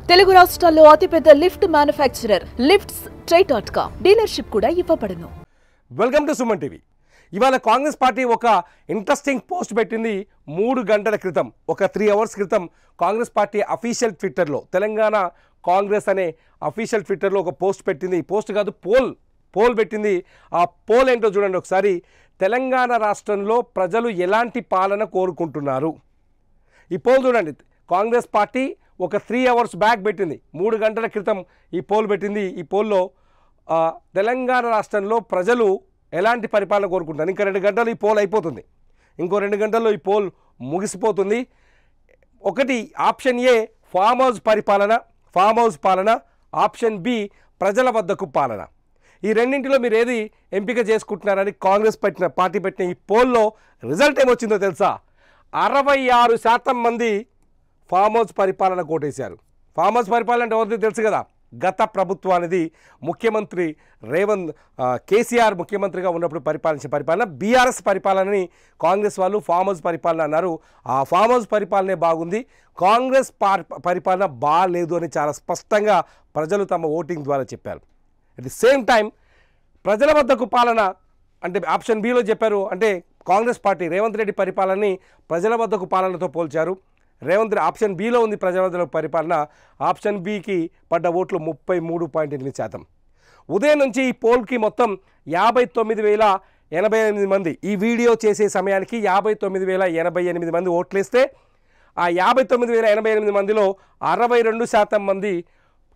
తెలుగు రాష్ట్రాల్లో అతిపెద్ద lift manufacturer lifts ట్రై.com dealership కూడా ఇవ్వబడును. Welcome to Suman TV. ఇవాళ కాంగ్రెస్ పార్టీ ఒక ఇంట్రెస్టింగ్ పోస్ట్ పెట్టింది. 3 గంటల క్రితం, ఒక 3 అవర్స్ క్రితం కాంగ్రెస్ పార్టీ అఫీషియల్ ట్విట్టర్లో, తెలంగాణ కాంగ్రెస్ అనే అఫీషియల్ ట్విట్టర్లో ఒక పోస్ట్ పెట్టింది. పోస్ట్ కాదు, పోల్ పెట్టింది. ఆ పోల్ ఏంటో చూడండి ఒకసారి. తెలంగాణ రాష్ట్రంలో ప్రజలు ఎలాంటి పాలన కోరుకుంటున్నారు? ఈ పోల్ చూడండి. కాంగ్రెస్ పార్టీ ఒక 3 అవర్స్ బ్యాక్ పెట్టింది, 3 గంటల క్రితం ఈ పోల్ పెట్టింది. ఈ పోల్లో తెలంగాణ రాష్ట్రంలో ప్రజలు ఎలాంటి పరిపాలన కోరుకుంటున్నారు? ఇంకా 2 గంటలు ఈ పోల్ అయిపోతుంది. ఇంకో 2 గంటల్లో ఈ పోల్ ముగిసిపోతుంది. ఒకటి ఆప్షన్ ఏ ఫామ్ హౌస్ పాలన, ఆప్షన్ బి ప్రజల వద్దకు పాలన. ఈ రెండింటిలో మీరు ఏది ఎంపిక చేసుకుంటున్నారని కాంగ్రెస్ పార్టీ పెట్టిన ఈ పోల్లో రిజల్ట్ ఏమొచ్చిందో తెలుసా? 66% మంది ఫామ్ హౌస్ పరిపాలన కోటేశారు. ఫామ్ హౌస్ పరిపాలన అంటే ఎవరిది తెలుసు కదా, గత ప్రభుత్వానిది. ముఖ్యమంత్రి కేసీఆర్ ముఖ్యమంత్రిగా ఉన్నప్పుడు పరిపాలించిన పరిపాలన, బీఆర్ఎస్ పరిపాలనని కాంగ్రెస్ వాళ్ళు ఫామ్ హౌస్ పరిపాలన అన్నారు. ఆ ఫామ్ హౌస్ పరిపాలనే బాగుంది, కాంగ్రెస్ పరిపాలన బాగాలేదు అని చాలా స్పష్టంగా ప్రజలు తమ ఓటింగ్ ద్వారా చెప్పారు. అట్ ది సేమ్ టైం ప్రజల వద్దకు పాలన అంటే ఆప్షన్ బిలో చెప్పారు. అంటే కాంగ్రెస్ పార్టీ రేవంత్ రెడ్డి పరిపాలనని ప్రజల వద్దకు పాలనతో పోల్చారు. ఆప్షన్ బిలో ఉంది ప్రజల వద్దకు పరిపాలన. ఆప్షన్ బికి పడ్డ ఓట్లు 33.8%. ఉదయం నుంచి ఈ పోల్కి మొత్తం 59,088 మంది, ఈ వీడియో చేసే సమయానికి 59,088 మంది ఓట్లేస్తే ఆ 59,088 మందిలో 62% మంది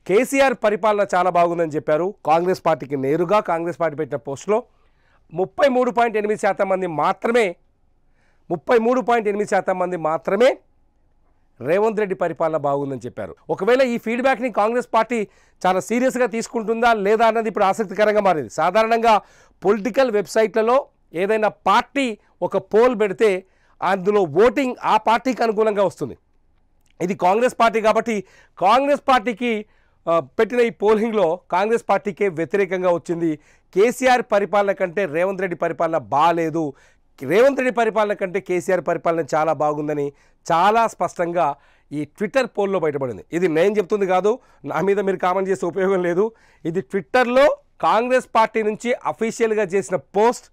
కేసీఆర్ పరిపాలన చాలా బాగుందని చెప్పారు. కాంగ్రెస్ పార్టీకి నేరుగా కాంగ్రెస్ పార్టీ పెట్టిన పోస్టులో 33.8% మంది మాత్రమే రేవంత్ రెడ్డి పరిపాలన బాగుందని చెప్పారు. ఒకవేళ ఈ ఫీడ్బ్యాక్ని కాంగ్రెస్ పార్టీ చాలా సీరియస్గా తీసుకుంటుందా లేదా అన్నది ఇప్పుడు ఆసక్తికరంగా మారింది. సాధారణంగా పొలిటికల్ వెబ్సైట్లలో ఏదైనా పార్టీ ఒక పోల్ పెడితే అందులో ఓటింగ్ ఆ పార్టీకి అనుకూలంగా వస్తుంది. ఇది కాంగ్రెస్ పార్టీ కాబట్టి కాంగ్రెస్ పార్టీకి పెట్టిన ఈ పోలింగ్లో కాంగ్రెస్ పార్టీకే వ్యతిరేకంగా వచ్చింది. కేసీఆర్ పరిపాలన కంటే రేవంత్ రెడ్డి పరిపాలన బాగాలేదు, రేవంత్ రెడ్డి పరిపాలన కంటే కేసీఆర్ పరిపాలన చాలా బాగుందని చాలా స్పష్టంగా ఈ ట్విట్టర్ పోల్లో బయటపడింది. ఇది నేను చెప్తుంది కాదు, నా మీద మీరు కామెంట్ చేసే ఉపయోగం లేదు. ఇది ట్విట్టర్లో కాంగ్రెస్ పార్టీ నుంచి అఫీషియల్గా చేసిన పోస్ట్.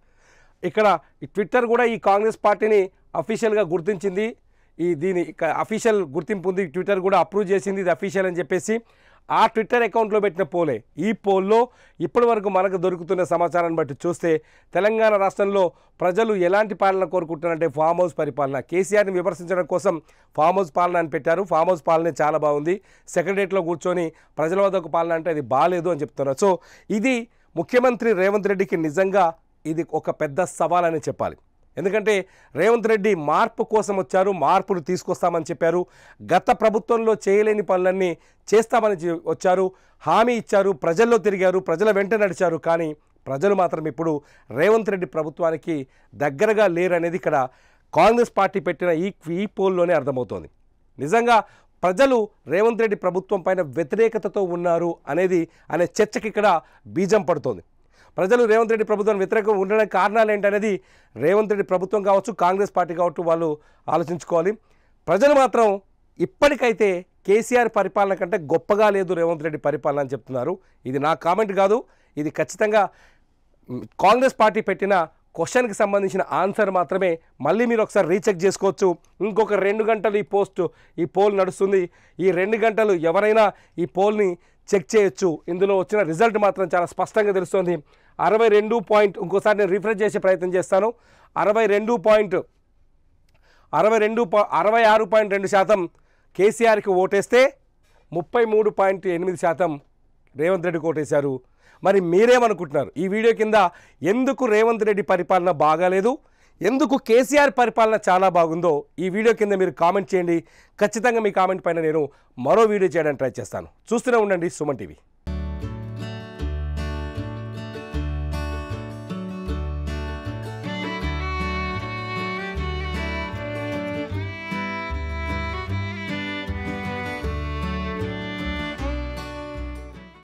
ఇక్కడ ఈ ట్విట్టర్ కూడా ఈ కాంగ్రెస్ పార్టీని అఫీషియల్గా గుర్తించింది. దీని అఫీషియల్ గుర్తింపు ఉంది, ట్విట్టర్ కూడా అప్రూవ్ చేసింది ఇది అఫీషియల్ అని చెప్పేసి. ఆ ట్విట్టర్ అకౌంట్లో పెట్టిన పోలే. ఈ పోల్లో ఇప్పటి వరకు మనకు దొరుకుతున్న సమాచారాన్ని బట్టి చూస్తే తెలంగాణ రాష్ట్రంలో ప్రజలు ఎలాంటి పాలన కోరుకుంటున్నారంటే ఫామ్ హౌస్ పరిపాలన. కేసీఆర్ని విమర్శించడం కోసం ఫామ్ హౌస్ పాలన అని పెట్టారు. ఫామ్ హౌస్ పాలనే చాలా బాగుంది, సెక్రటరియట్లో కూర్చొని ప్రజల వద్దకు పాలన అంటే అది బాగాలేదు అని చెప్తున్నారు. సో ఇది ముఖ్యమంత్రి రేవంత్ రెడ్డికి నిజంగా ఇది ఒక పెద్ద సవాల్ అని చెప్పాలి. ఎందుకంటే రేవంత్ రెడ్డి మార్పు కోసం వచ్చారు, మార్పులు తీసుకొస్తామని చెప్పారు. గత ప్రభుత్వంలో చేయలేని పనులన్నీ చేస్తామని వచ్చారు, హామీ ఇచ్చారు, ప్రజల్లో తిరిగారు, ప్రజల వెంట నడిచారు. కానీ ప్రజలు మాత్రం ఇప్పుడు రేవంత్ రెడ్డి ప్రభుత్వానికి దగ్గరగా లేరనేది ఇక్కడ కాంగ్రెస్ పార్టీ పెట్టిన ఈ పోల్లోనే అర్థమవుతోంది. నిజంగా ప్రజలు రేవంత్ రెడ్డి ప్రభుత్వం పైన వ్యతిరేకతతో ఉన్నారు అనే చర్చకి ఇక్కడ బీజం పడుతోంది. ప్రజలు రేవంత్ రెడ్డి ప్రభుత్వం వ్యతిరేకంగా ఉండడానికి కారణాలు ఏంటనేది రేవంత్ రెడ్డి ప్రభుత్వం కావచ్చు, కాంగ్రెస్ పార్టీ కావచ్చు, వాళ్ళు ఆలోచించుకోవాలి. ప్రజలు మాత్రం ఇప్పటికైతే కేసీఆర్ పరిపాలన కంటే గొప్పగా లేదు రేవంత్ రెడ్డి పరిపాలన అని చెప్తున్నారు. ఇది నా కామెంట్ కాదు, ఇది ఖచ్చితంగా కాంగ్రెస్ పార్టీ పెట్టిన క్వశ్చన్కి సంబంధించిన ఆన్సర్ మాత్రమే. మళ్ళీ మీరు ఒకసారి రీచెక్ చేసుకోవచ్చు. ఇంకొక 2 గంటలు ఈ పోల్ నడుస్తుంది. ఈ 2 గంటలు ఎవరైనా ఈ పోల్ని చెక్ చేయొచ్చు. ఇందులో వచ్చిన రిజల్ట్ మాత్రం చాలా స్పష్టంగా తెలుస్తుంది. 62 నేను రిఫ్రెష్ చేసే ప్రయత్నం చేస్తాను. 66.2% కేసీఆర్కి ఓటేస్తే 33.8% రేవంత్ రెడ్డికి ఓటేశారు. మరి మీరేమనుకుంటున్నారు? ఈ వీడియో కింద ఎందుకు రేవంత్ రెడ్డి పరిపాలన బాగాలేదు, ఎందుకు కేసీఆర్ పరిపాలన చాలా బాగుందో ఈ వీడియో కింద మీరు కామెంట్ చేయండి. ఖచ్చితంగా మీ కామెంట్ పైన నేను మరో వీడియో చేయడానికి ట్రై చేస్తాను. చూస్తూనే ఉండండి సుమన్ టీవీ.